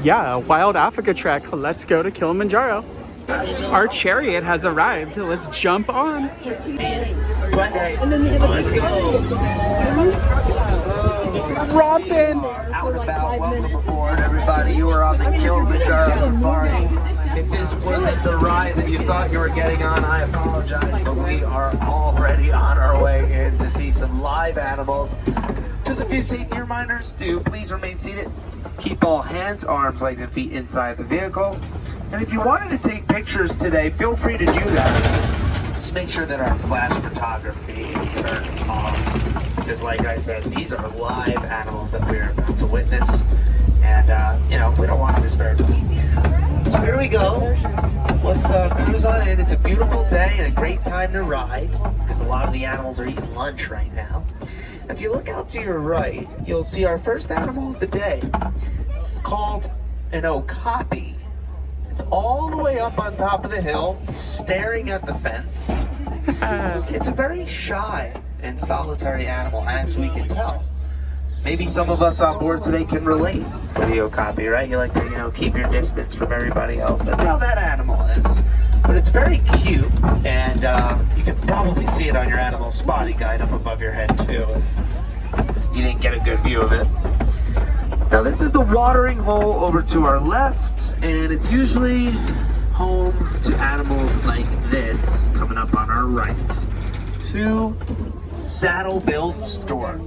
Yeah, a wild Africa trek. Let's go to Kilimanjaro. Our chariot has arrived. Let's jump on. Let's go. Robin! Out and about, welcome aboard, everybody. You are on the Kilimanjaro Safari. If this wasn't the ride that you thought you were getting on, I apologize, but we are already on our way in to see some live animals. Just a few safety reminders. Please remain seated. Keep all hands, arms, legs, and feet inside the vehicle. And if you wanted to take pictures today, feel free to do that. Just make sure that our flash photography is turned off. Because like I said, these are live animals that we're about to witness. And, we don't want to disturb them. So here we go. Let's cruise on in. It's a beautiful day and a great time to ride. Because a lot of the animals are eating lunch right now. If you look out to your right, you'll see our first animal of the day. It's called an okapi. It's all the way up on top of the hill, staring at the fence. It's a very shy and solitary animal, as we can tell. Maybe some of us on board today can relate to the okapi, right? You like to, keep your distance from everybody else. That's how that animal is. But it's very cute, and you can probably see it on your animal spotting guide up above your head too, if you didn't get a good view of it. Now this is the watering hole over to our left, and it's usually home to animals like this, coming up on our right. 2 saddle-billed stork.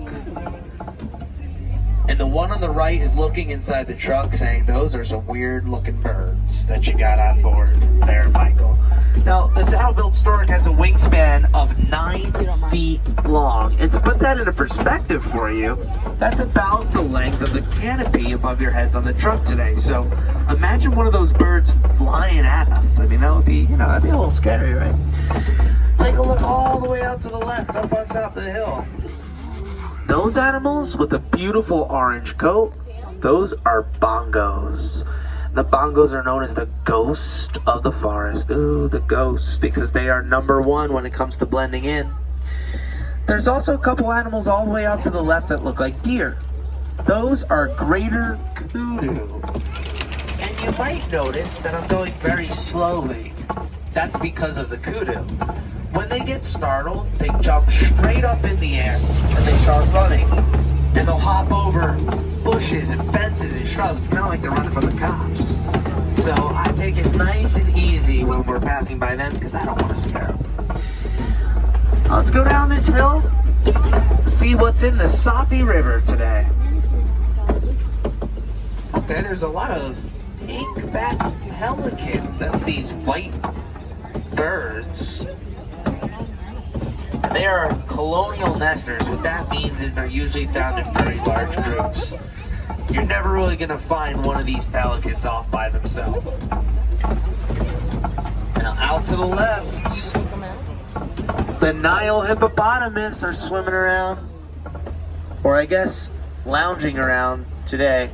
And the one on the right is looking inside the truck saying, those are some weird looking birds that you got on board there, Michael. Now, the saddle-billed stork has a wingspan of 9 feet long. And to put that into perspective for you, that's about the length of the canopy above your heads on the truck today. So imagine one of those birds flying at us. I mean, that would be, that'd be a little scary, right? Take a look all the way out to the left, up on top of the hill. Those animals with a beautiful orange coat, those are bongos. The bongos are known as the ghost of the forest. Ooh, the ghosts, because they are number 1 when it comes to blending in. There's also a couple animals all the way out to the left that look like deer. Those are greater kudu. And you might notice that I'm going very slowly. That's because of the kudu. When they get startled, they jump straight up in the air and they start running. And they'll hop over bushes and fences and shrubs, kind of like they're running from the cops. So I take it nice and easy when we're passing by them because I don't want to scare them. Let's go down this hill, see what's in the Safi River today. Okay, there's a lot of pink-backed pelicans. That's these white birds. They are colonial nesters. What that means is they're usually found in very large groups. You're never really going to find one of these pelicans off by themselves. Now out to the left, the Nile hippopotamus are swimming around, or I guess lounging around today.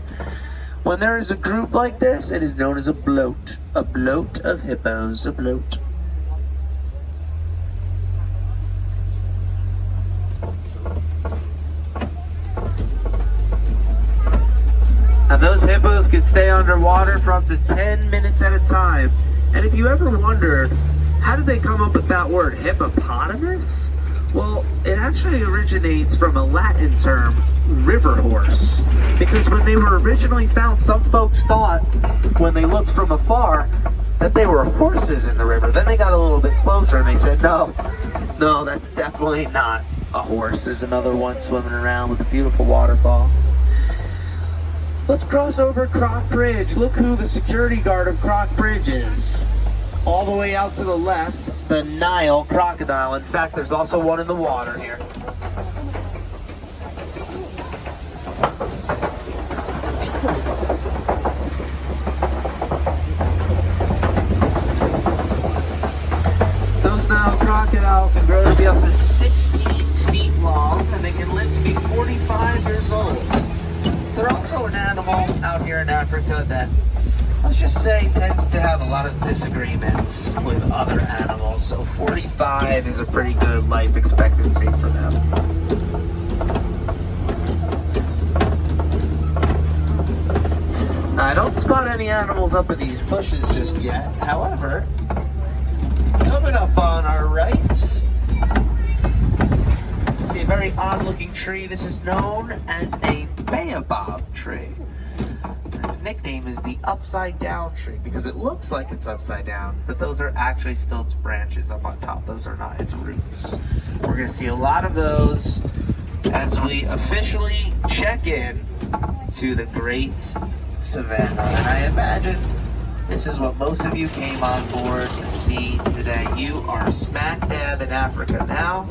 When there is a group like this, it is known as a bloat. A bloat of hippos, a bloat. Now those hippos can stay underwater for up to 10 minutes at a time. And if you ever wondered, how did they come up with that word, hippopotamus? Well, it actually originates from a Latin term, river horse. Because when they were originally found, some folks thought, when they looked from afar, that they were horses in the river. Then they got a little bit closer and they said, no, that's definitely not a horse. There's another one swimming around with a beautiful waterfall. Let's cross over Croc Bridge. Look who the security guard of Croc Bridge is. All the way out to the left, the Nile crocodile. In fact, there's also one in the water here. Those Nile crocodiles can grow to be up to 16 feet long, and they can live to be 45 years old. They're also an animal out here in Africa that, let's just say, tends to have a lot of disagreements with other animals. So 45 is a pretty good life expectancy for them. I don't spot any animals up in these bushes just yet. However, coming up on our right, see a very odd looking tree. This is known as a baobab tree. Its nickname is the upside down tree because it looks like it's upside down, but those are actually still its branches up on top. Those are not its roots. We're going to see a lot of those as we officially check in to the great savannah. And I imagine this is what most of you came on board to see today. You are smack dab in Africa now,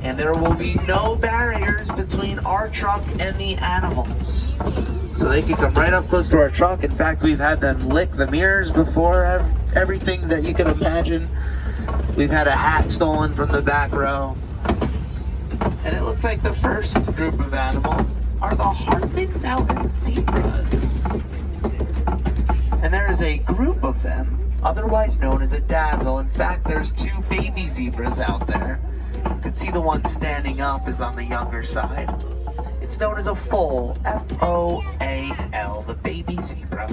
and there will be no barriers between our truck and the animals. So they can come right up close to our truck. In fact, we've had them lick the mirrors before, everything that you can imagine. We've had a hat stolen from the back row. And it looks like the first group of animals are the Hartman Mountain zebras. And there is a group of them, otherwise known as a dazzle. In fact, there's 2 baby zebras out there. You can see the one standing up is on the younger side. It's known as a foal, F-O-A-L, the baby zebra.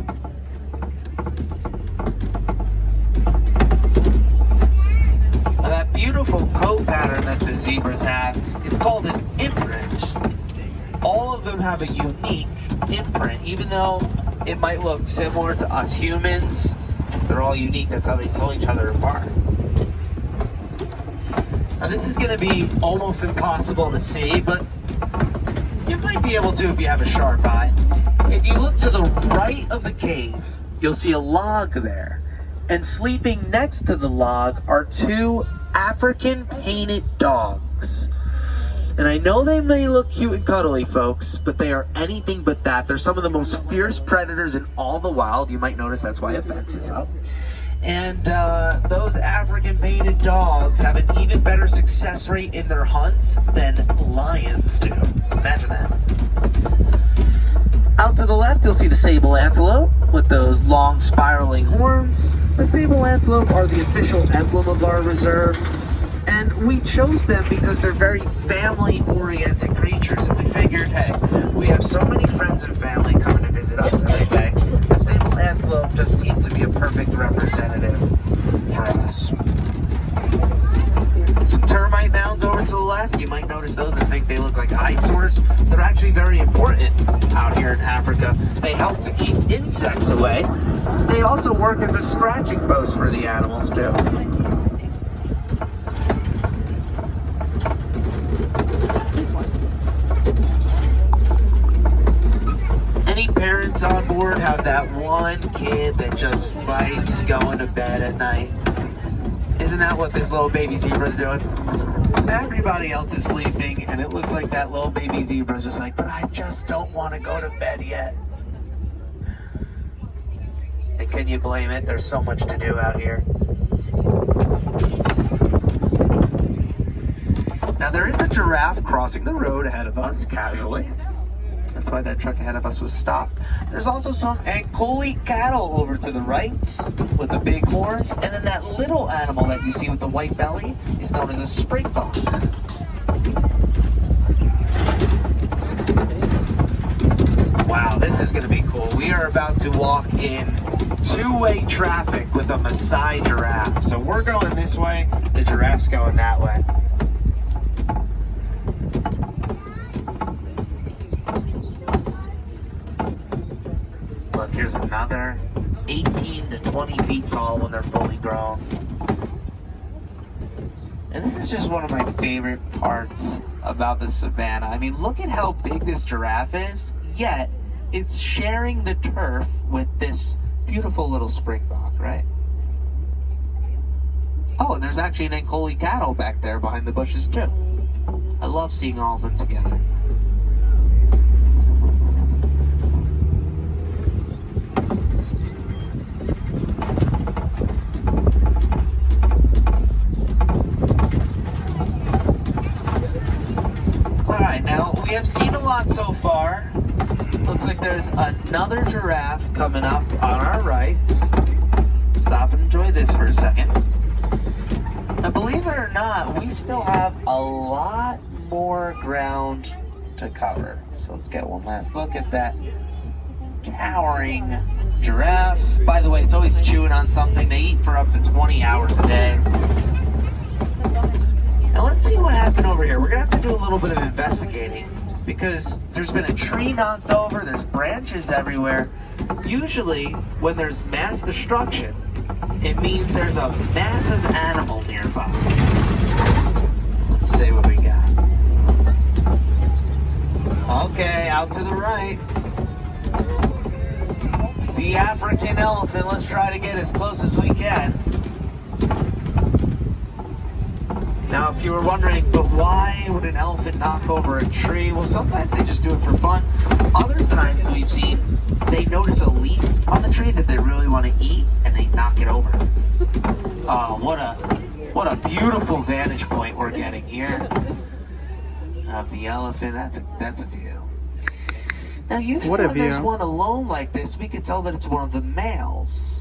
Now that beautiful coat pattern that the zebras have, it's called an imprint. All of them have a unique imprint, even though it might look similar to us humans. They're all unique, that's how they tell each other apart. Now this is gonna be almost impossible to see, but you might be able to if you have a sharp eye. If you look to the right of the cave, you'll see a log there. And sleeping next to the log are 2 African painted dogs. And I know they may look cute and cuddly, folks, but they are anything but that. They're some of the most fierce predators in all the wild. You might notice that's why a fence is up. And those African painted dogs have an even better success rate in their hunts than lions do. Imagine that. Out to the left, you'll see the sable antelope with those long spiraling horns. The sable antelope are the official emblem of our reserve. And we chose them because they're very family-oriented creatures. And we figured, hey, we have so many friends and family coming to visit us every day. The sable antelope just seemed to be a perfect representative for us. Some termite mounds over to the left. You might notice those and think they look like eyesores. They're actually very important out here in Africa. They help to keep insects away. They also work as a scratching post for the animals, too. Any parents on board have that one kid that just fights going to bed at night? Isn't that what this little baby zebra's doing? Everybody else is sleeping, and it looks like that little baby zebra's just like, but I just don't want to go to bed yet. And can you blame it? There's so much to do out here. Now there is a giraffe crossing the road ahead of us casually. That's why that truck ahead of us was stopped. There's also some Ankoli cattle over to the right with the big horns. And then that little animal that you see with the white belly is known as a springbok. Wow, this is going to be cool. We are about to walk in two-way traffic with a Maasai giraffe. So we're going this way, the giraffe's going that way. Look, here's another 18 to 20 feet tall when they're fully grown. And this is just one of my favorite parts about the savannah. I mean, look at how big this giraffe is, yet it's sharing the turf with this beautiful little springbok, right? Oh, and there's actually an Ankoli cattle back there behind the bushes too. I love seeing all of them together. Alright, now we have seen a lot so far. Looks like there's another giraffe coming up on our right. Stop and enjoy this for a second. Now, believe it or not, we still have a lot more ground to cover. So let's get one last look at that towering giraffe. By the way, it's always chewing on something. They eat for up to 20 hours a day. Now let's see what happened over here. We're gonna have to do a little bit of investigating because there's been a tree knocked over, there's branches everywhere. Usually when there's mass destruction, it means there's a massive animal nearby. Let's see what we got. Okay, out to the right. The African elephant. Let's try to get as close as we can. Now, if you were wondering, but why would an elephant knock over a tree? Well, sometimes they just do it for fun. Other times we've seen they notice a leaf on the tree that they really want to eat, and they knock it over. Oh, what a beautiful vantage point we're getting here of the elephant. That's a view. Now, usually when there's one alone like this, we can tell that it's one of the males.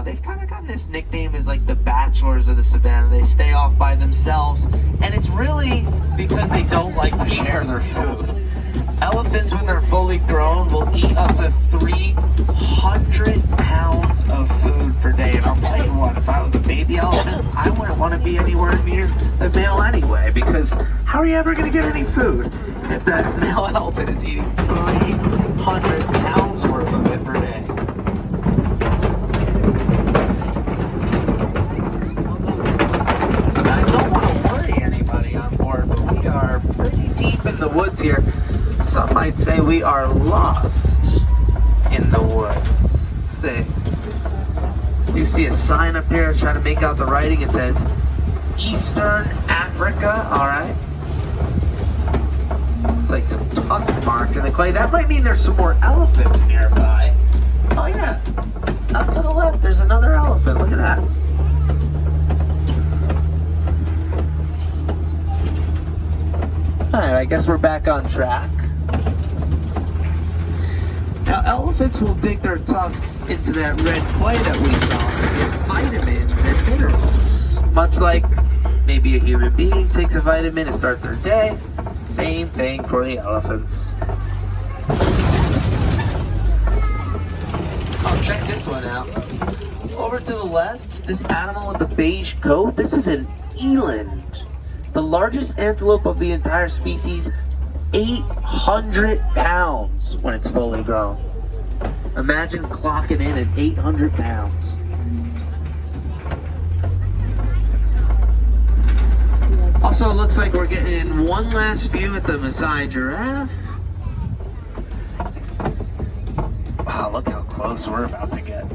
They've kind of gotten this nickname as like the bachelors of the savannah. They stay off by themselves, and it's really because they don't like to share their food. Elephants, when they're fully grown, will eat up to 300 pounds of food per day. And I'll tell you what, if I was a baby elephant, I wouldn't want to be anywhere near the male anyway, because how are you ever going to get any food if that male elephant is eating 300 pounds worth of it per day? I don't want to worry anybody on board, but we are pretty deep in the woods here. Some might say we are lost in the woods. Let's see. Do you see a sign up here trying to make out the writing? It says Eastern Africa. All right. It's like some tusk marks in the clay. That might mean there's some more elephants nearby. Oh yeah. Up to the left, there's another elephant. Look at that. All right, I guess we're back on track. Now, elephants will dig their tusks into that red clay that we saw to get vitamins and minerals. Much like maybe a human being takes a vitamin to start their day, same thing for the elephants. Oh, check this one out. Over to the left, this animal with the beige coat, this is an eland. The largest antelope of the entire species, 800 pounds when it's fully grown. Imagine clocking in at 800 pounds. Also, it looks like we're getting one last view at the Maasai giraffe. Wow, look how close we're about to get.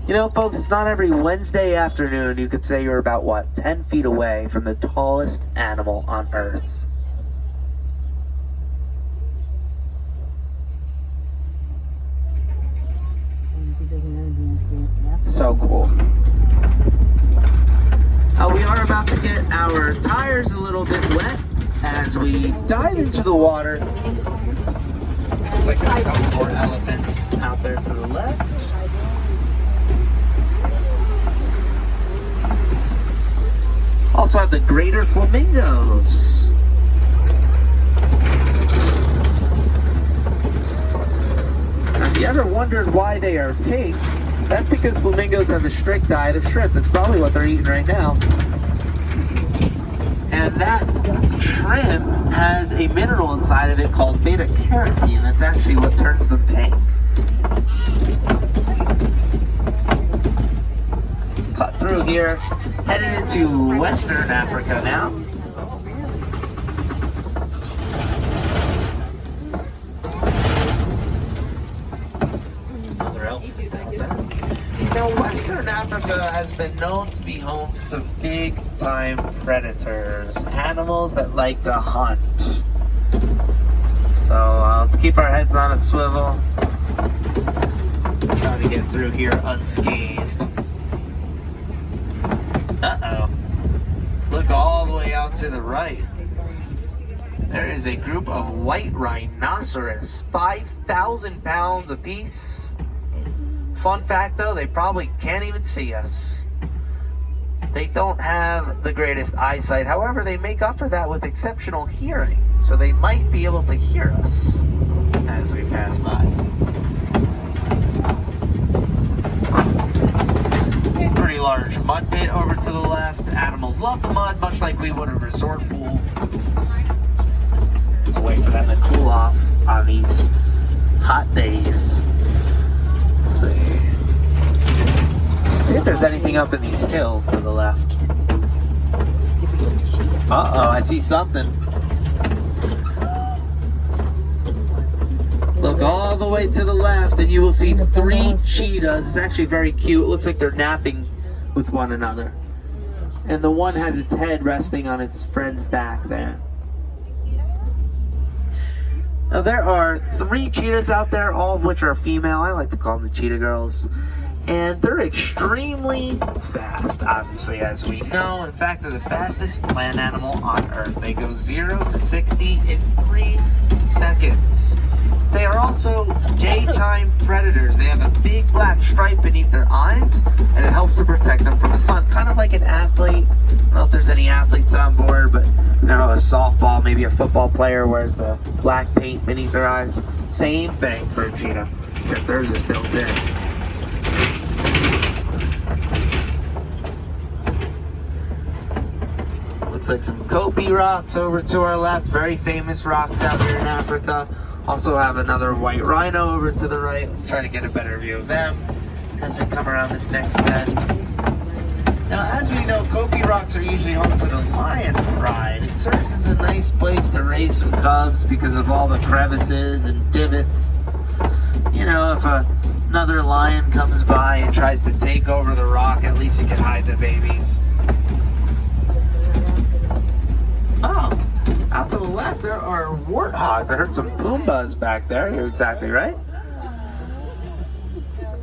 You know, folks, it's not every Wednesday afternoon you could say you're about, what, 10 feet away from the tallest animal on Earth. So cool. We are about to get our tires a little bit wet as we dive into the water. Looks like there's a couple more elephants out there to the left. Also have the greater flamingos. Have you ever wondered why they are pink? That's because flamingos have a strict diet of shrimp. That's probably what they're eating right now. And that shrimp has a mineral inside of it called beta-carotene. That's actually what turns them pink. Let's cut through here. Headed into Western Africa now. Another elephant out there. Now, Western Africa has been known to be home to some big-time predators, animals that like to hunt. So let's keep our heads on a swivel. Try to get through here unscathed. Uh-oh. Look all the way out to the right. There is a group of white rhinoceros, 5,000 pounds apiece. Fun fact though, they probably can't even see us. They don't have the greatest eyesight. However, they make up for that with exceptional hearing. So they might be able to hear us as we pass by. Pretty large mud pit over to the left. Animals love the mud, much like we would a resort pool. Let's wait for them to cool off on these hot days. Let's see. Let's see if there's anything up in these hills to the left. Uh-oh, I see something. Look all the way to the left and you will see 3 cheetahs. It's actually very cute. It looks like they're napping with one another. And the one has its head resting on its friend's back there. Now there are 3 cheetahs out there, all of which are female. I like to call them the cheetah girls. And they're extremely fast, obviously, as we know. In fact, they're the fastest land animal on Earth. They go 0 to 60 in 3 seconds. They are also daytime predators. They have a big black stripe beneath their eyes, and it helps to protect them from the sun. Kind of like an athlete. I don't know if there's any athletes on board, but you know, a softball, maybe a football player wears the black paint beneath their eyes. Same thing for a cheetah, except theirs is built in. Looks like some Kopi rocks over to our left. Very famous rocks out here in Africa. Also have another white rhino over to the right. Let's try to get a better view of them as we come around this next bend. Now, as we know, Kopi rocks are usually home to the lion pride. It serves as a nice place to raise some cubs because of all the crevices and divots. You know, if another lion comes by and tries to take over the rock, at least you can hide the babies. Oh, out to the left there are warthogs. I heard some Pumbas back there. You're exactly right.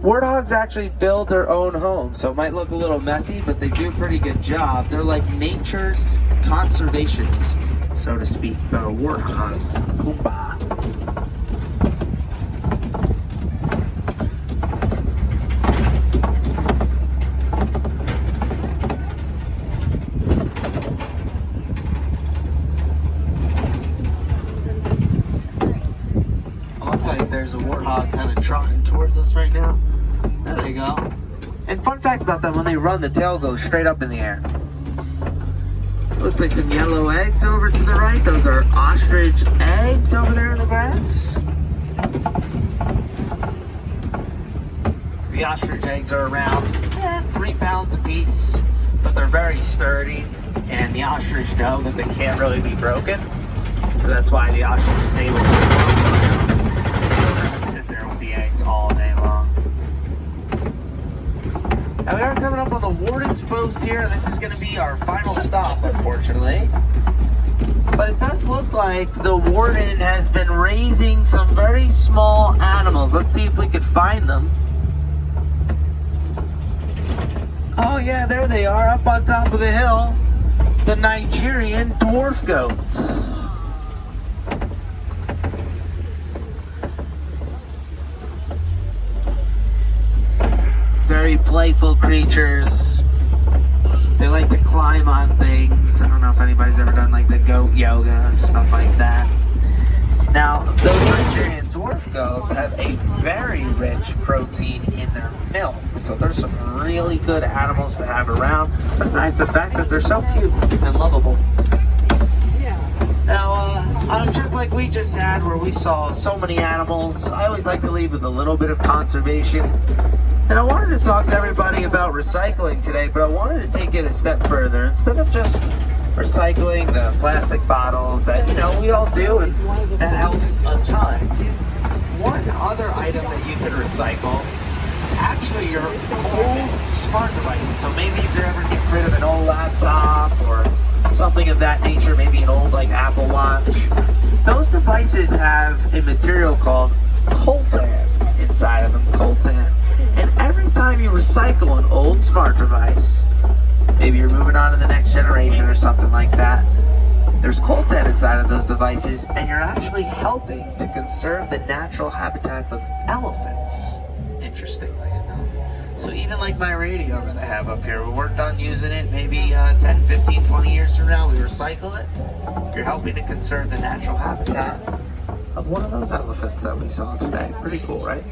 Warthogs actually build their own home, so it might look a little messy, but they do a pretty good job. They're like nature's conservationists, so to speak. The warthogs, Pumba. There's a warthog kind of trotting towards us right now. There they go. And fun fact about them, when they run, the tail goes straight up in the air. Looks like some yellow eggs over to the right. Those are ostrich eggs over there in the grass. The ostrich eggs are around 3 pounds a piece, but they're very sturdy, and the ostrich know that they can't really be broken. So that's why the ostrich is able to all day long. Now we are coming up on the warden's post here. This is going to be our final stop, unfortunately. But it does look like the warden has been raising some very small animals. Let's see if we could find them. Oh yeah, there they are, up on top of the hill. The Nigerian dwarf goats. Very playful creatures. They like to climb on things. I don't know if anybody's ever done like the goat yoga, stuff like that. Now, those Nigerian dwarf goats have a very rich protein in their milk. So there's some really good animals to have around, besides the fact that they're so cute and lovable. Now, on a trip like we just had where we saw so many animals, I always like to leave with a little bit of conservation. And I wanted to talk to everybody about recycling today, but I wanted to take it a step further. Instead of just recycling the plastic bottles that, you know, we all do, and that helps a ton. One other item that you can recycle is actually your old smart devices. So maybe if you're ever getting rid of an old laptop or something of that nature, maybe an old like Apple Watch, those devices have a material called coltan inside of them, coltan. And every time you recycle an old smart device, maybe you're moving on to the next generation or something like that, there's coltan inside of those devices, and you're actually helping to conserve the natural habitats of elephants, interestingly enough. So even like my radio that I have up here. When we're done using it, maybe 10, 15, 20 years from now, we recycle it. You're helping to conserve the natural habitat of one of those elephants that we saw today. Pretty cool, right?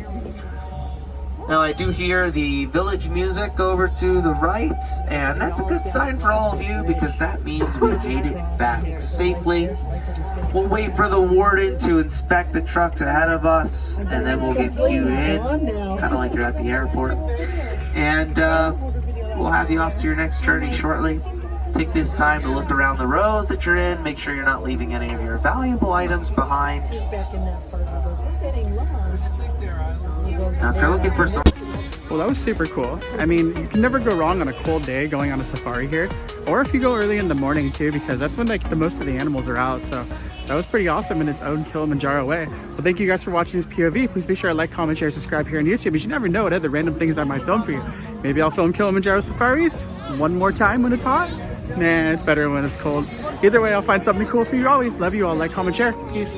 Now I do hear the village music over to the right, and that's a good sign for all of you because that means we made it back safely. We'll wait for the warden to inspect the trucks ahead of us, and then we'll get queued in, kind of like you're at the airport. And we'll have you off to your next journey shortly. Take this time to look around the rows that you're in, make sure you're not leaving any of your valuable items behind. Now, if you're looking for some... Well, that was super cool. I mean, you can never go wrong on a cold day going on a safari here, or if you go early in the morning too, because that's when like the most of the animals are out. So that was pretty awesome in its own Kilimanjaro way. Well, thank you guys for watching this POV. Please be sure to like, comment, share, subscribe here on YouTube, because you never know what other random things I might film for you. Maybe I'll film Kilimanjaro safaris one more time when it's hot. Nah, it's better when it's cold. Either way, I'll find something cool for you always. Love you all. Like, comment, share. Peace.